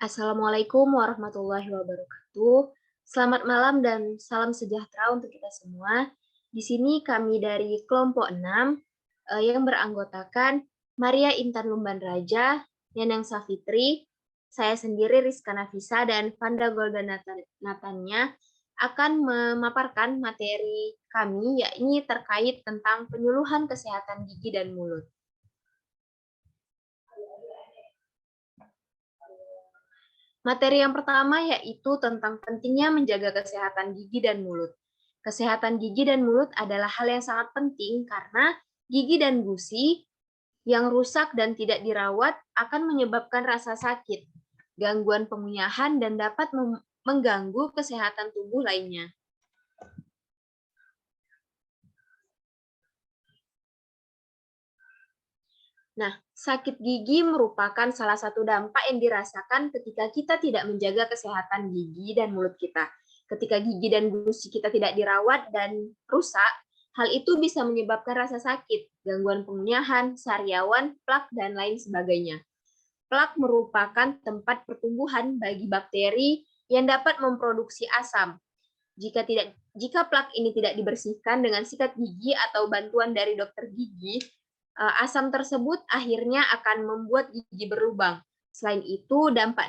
Assalamualaikum warahmatullahi wabarakatuh. Selamat malam dan salam sejahtera untuk kita semua. Di sini kami dari kelompok 6 yang beranggotakan Maria Intan Lumban Raja, Neneng Safitri, saya sendiri Rizka Nafisa, dan Vanda Golda Natanya akan memaparkan materi kami, yakni terkait tentang penyuluhan kesehatan gigi dan mulut. Materi yang pertama yaitu tentang pentingnya menjaga kesehatan gigi dan mulut. Kesehatan gigi dan mulut adalah hal yang sangat penting karena gigi dan gusi yang rusak dan tidak dirawat akan menyebabkan rasa sakit, gangguan pengunyahan, dan dapat mengganggu kesehatan tubuh lainnya. Nah, sakit gigi merupakan salah satu dampak yang dirasakan ketika kita tidak menjaga kesehatan gigi dan mulut kita. Ketika gigi dan gusi kita tidak dirawat dan rusak, hal itu bisa menyebabkan rasa sakit, gangguan pengunyahan, sariawan, plak, dan lain sebagainya. Plak merupakan tempat pertumbuhan bagi bakteri yang dapat memproduksi asam. Jika plak ini tidak dibersihkan dengan sikat gigi atau bantuan dari dokter gigi, asam tersebut akhirnya akan membuat gigi berlubang. Selain itu, dampak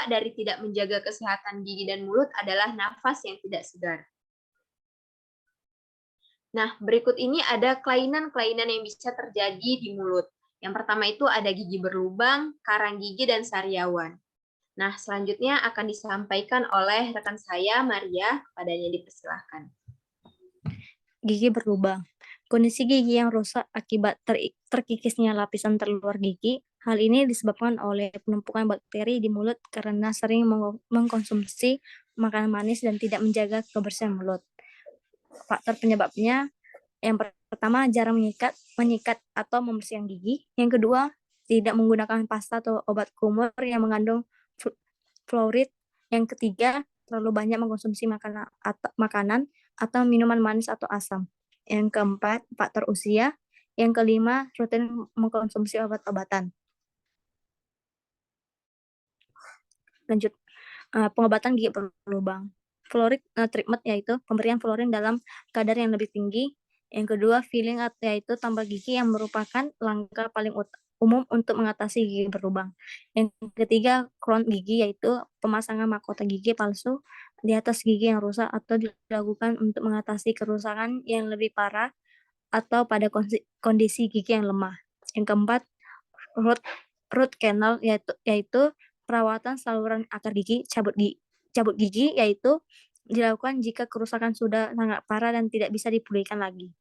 dari tidak menjaga kesehatan gigi dan mulut adalah nafas yang tidak segar. Nah, berikut ini ada kelainan-kelainan yang bisa terjadi di mulut. Yang pertama itu ada gigi berlubang, karang gigi, dan sariawan. Nah, selanjutnya akan disampaikan oleh rekan saya, Maria. Kepadanya dipersilahkan. Gigi berlubang. Kondisi gigi yang rusak akibat terkikisnya lapisan terluar gigi. Hal ini disebabkan oleh penumpukan bakteri di mulut karena sering mengkonsumsi makanan manis dan tidak menjaga kebersihan mulut. Faktor penyebabnya, yang pertama jarang menyikat atau membersihkan gigi. Yang kedua, tidak menggunakan pasta atau obat kumur yang mengandung fluorid. Yang ketiga, terlalu banyak mengkonsumsi makanan atau minuman manis atau asam. Yang keempat, faktor usia. Yang kelima, rutin mengkonsumsi obat-obatan. Lanjut, pengobatan gigi berlubang. Fluorid treatment yaitu pemberian fluorin dalam kadar yang lebih tinggi. Yang kedua, filling yaitu tambal gigi yang merupakan langkah paling umum untuk mengatasi gigi berlubang. Yang ketiga, crown gigi yaitu pemasangan mahkota gigi palsu di atas gigi yang rusak atau dilakukan untuk mengatasi kerusakan yang lebih parah atau pada kondisi gigi yang lemah. Yang keempat, root canal yaitu perawatan saluran akar gigi, cabut gigi yaitu dilakukan jika kerusakan sudah sangat parah dan tidak bisa dipulihkan lagi.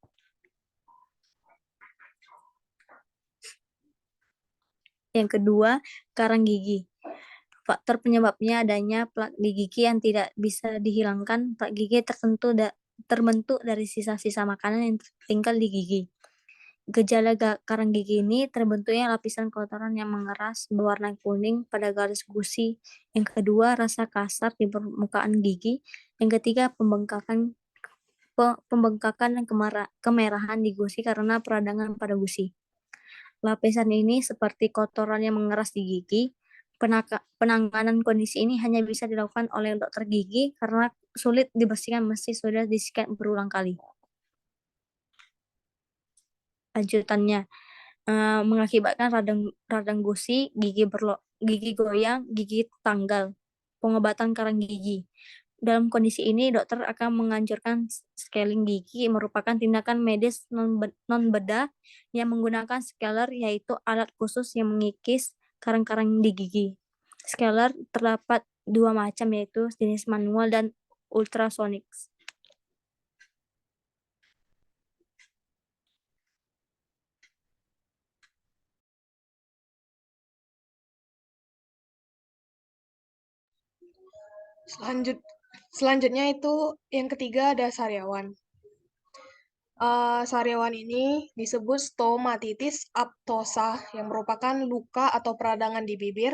Yang kedua, karang gigi. Faktor penyebabnya adanya plak di gigi yang tidak bisa dihilangkan. Plak gigi terbentuk dari sisa-sisa makanan yang tinggal di gigi. Gejala karang gigi ini terbentuknya lapisan kotoran yang mengeras berwarna kuning pada garis gusi. Yang kedua, rasa kasar di permukaan gigi. Yang ketiga, pembengkakan dan kemerahan di gusi karena peradangan pada gusi. Lapisan ini seperti kotoran yang mengeras di gigi. Penanganan kondisi ini hanya bisa dilakukan oleh dokter gigi karena sulit dibersihkan meski sudah disikat berulang kali. Lanjutannya, mengakibatkan radang gusi, gigi goyang, gigi tanggal. Pengobatan karang gigi. Dalam kondisi ini, dokter akan menganjurkan scaling gigi, merupakan tindakan medis non-bedah yang menggunakan scaler, yaitu alat khusus yang mengikis karang-karang di gigi. Scaler terdapat dua macam, yaitu jenis manual dan ultrasonic. Selanjutnya itu yang ketiga ada sariawan. Sariawan ini disebut stomatitis aptosa yang merupakan luka atau peradangan di bibir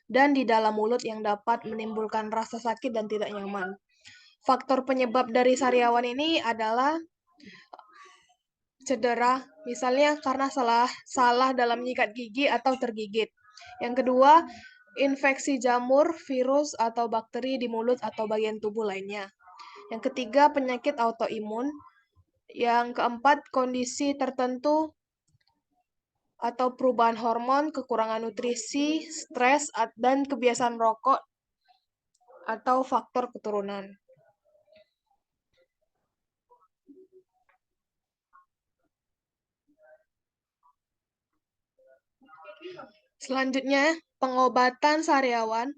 dan di dalam mulut yang dapat menimbulkan rasa sakit dan tidak nyaman. Faktor penyebab dari sariawan ini adalah cedera Misalnya karena salah dalam menyikat gigi atau tergigit. Yang kedua, infeksi jamur, virus, atau bakteri di mulut atau bagian tubuh lainnya. Yang ketiga, penyakit autoimun. Yang keempat, kondisi tertentu atau perubahan hormon, kekurangan nutrisi, stres, dan kebiasaan rokok atau faktor keturunan. Selanjutnya, pengobatan sariawan.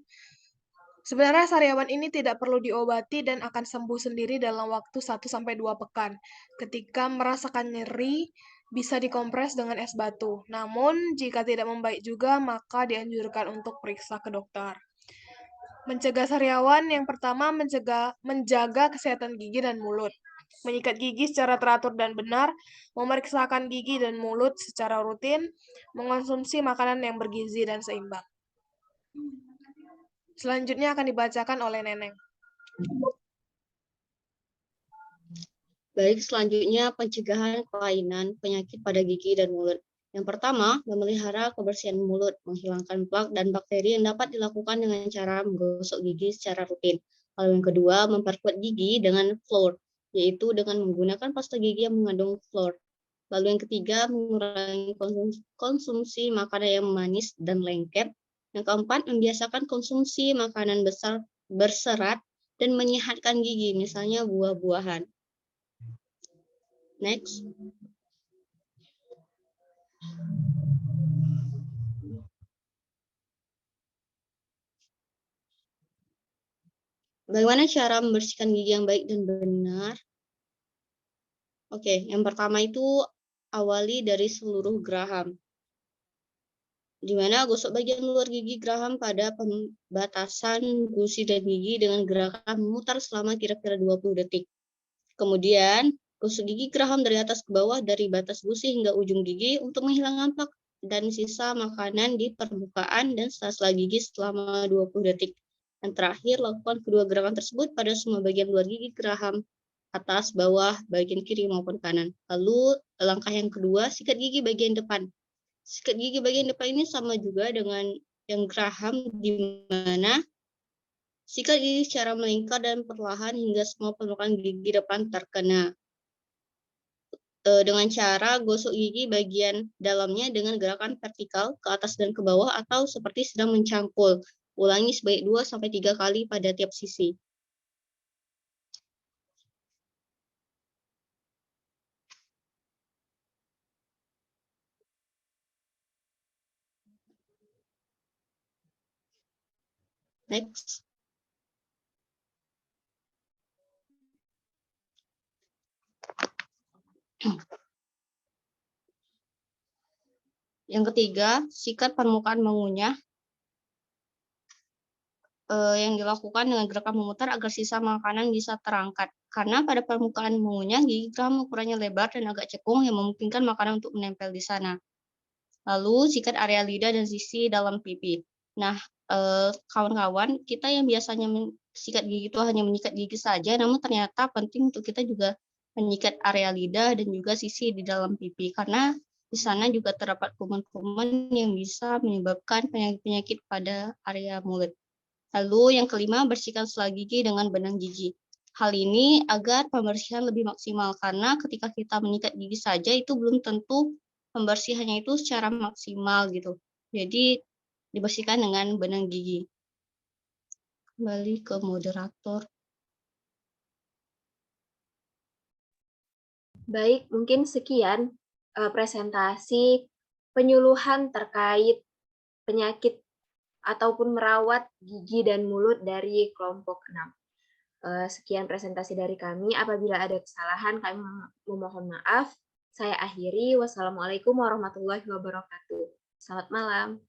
Sebenarnya sariawan ini tidak perlu diobati dan akan sembuh sendiri dalam waktu 1-2 pekan. Ketika merasakan nyeri, bisa dikompres dengan es batu. Namun, jika tidak membaik juga, maka dianjurkan untuk periksa ke dokter. Mencegah sariawan, yang pertama menjaga kesehatan gigi dan mulut. Menyikat gigi secara teratur dan benar, memeriksakan gigi dan mulut secara rutin, mengonsumsi makanan yang bergizi dan seimbang. Selanjutnya akan dibacakan oleh Neneng. Baik, selanjutnya pencegahan kelainan penyakit pada gigi dan mulut. Yang pertama, memelihara kebersihan mulut, menghilangkan plak dan bakteri yang dapat dilakukan dengan cara menggosok gigi secara rutin. Lalu yang kedua, memperkuat gigi dengan fluor, yaitu dengan menggunakan pasta gigi yang mengandung fluor. Lalu yang ketiga, mengurangi konsumsi makanan yang manis dan lengket. Yang keempat, membiasakan konsumsi makanan berserat dan menyehatkan gigi, misalnya buah-buahan. Next. Bagaimana cara membersihkan gigi yang baik dan benar? Oke, yang pertama itu awali dari seluruh geraham. Di mana gosok bagian luar gigi geraham pada pembatasan gusi dan gigi dengan gerakan memutar selama kira-kira 20 detik. Kemudian, gosok gigi geraham dari atas ke bawah dari batas gusi hingga ujung gigi untuk menghilangkan plak dan sisa makanan di permukaan dan sela-sela gigi selama 20 detik. Dan terakhir, lakukan kedua gerakan tersebut pada semua bagian luar gigi geraham, atas, bawah, bagian kiri maupun kanan. Lalu, langkah yang kedua, sikat gigi bagian depan. Sikat gigi bagian depan ini sama juga dengan yang geraham, di mana sikat gigi secara melingkar dan perlahan hingga semua permukaan gigi depan terkena. Dengan cara gosok gigi bagian dalamnya dengan gerakan vertikal ke atas dan ke bawah atau seperti sedang mencangkul. Ulangi sebanyak 2-3 kali pada tiap sisi. Next. Yang ketiga, sikat permukaan mengunyah yang dilakukan dengan gerakan memutar agar sisa makanan bisa terangkat. Karena pada permukaan mengunyah, gigi geraham ukurannya lebar dan agak cekung yang memungkinkan makanan untuk menempel di sana. Lalu, sikat area lidah dan sisi dalam pipi. Nah, kawan-kawan, kita yang biasanya sikat gigi itu hanya menyikat gigi saja, namun ternyata penting untuk kita juga menyikat area lidah dan juga sisi di dalam pipi, karena di sana juga terdapat kuman-kuman yang bisa menyebabkan penyakit-penyakit pada area mulut. Lalu yang kelima, bersihkan sela gigi dengan benang gigi. Hal ini agar pembersihan lebih maksimal, karena ketika kita menyikat gigi saja itu belum tentu pembersihannya itu secara maksimal gitu. Jadi dibersihkan dengan benang gigi. Kembali ke moderator. Baik, mungkin sekian presentasi penyuluhan terkait penyakit ataupun merawat gigi dan mulut dari kelompok 6. Sekian presentasi dari kami. Apabila ada kesalahan, kami memohon maaf. Saya akhiri. Wassalamualaikum warahmatullahi wabarakatuh. Selamat malam.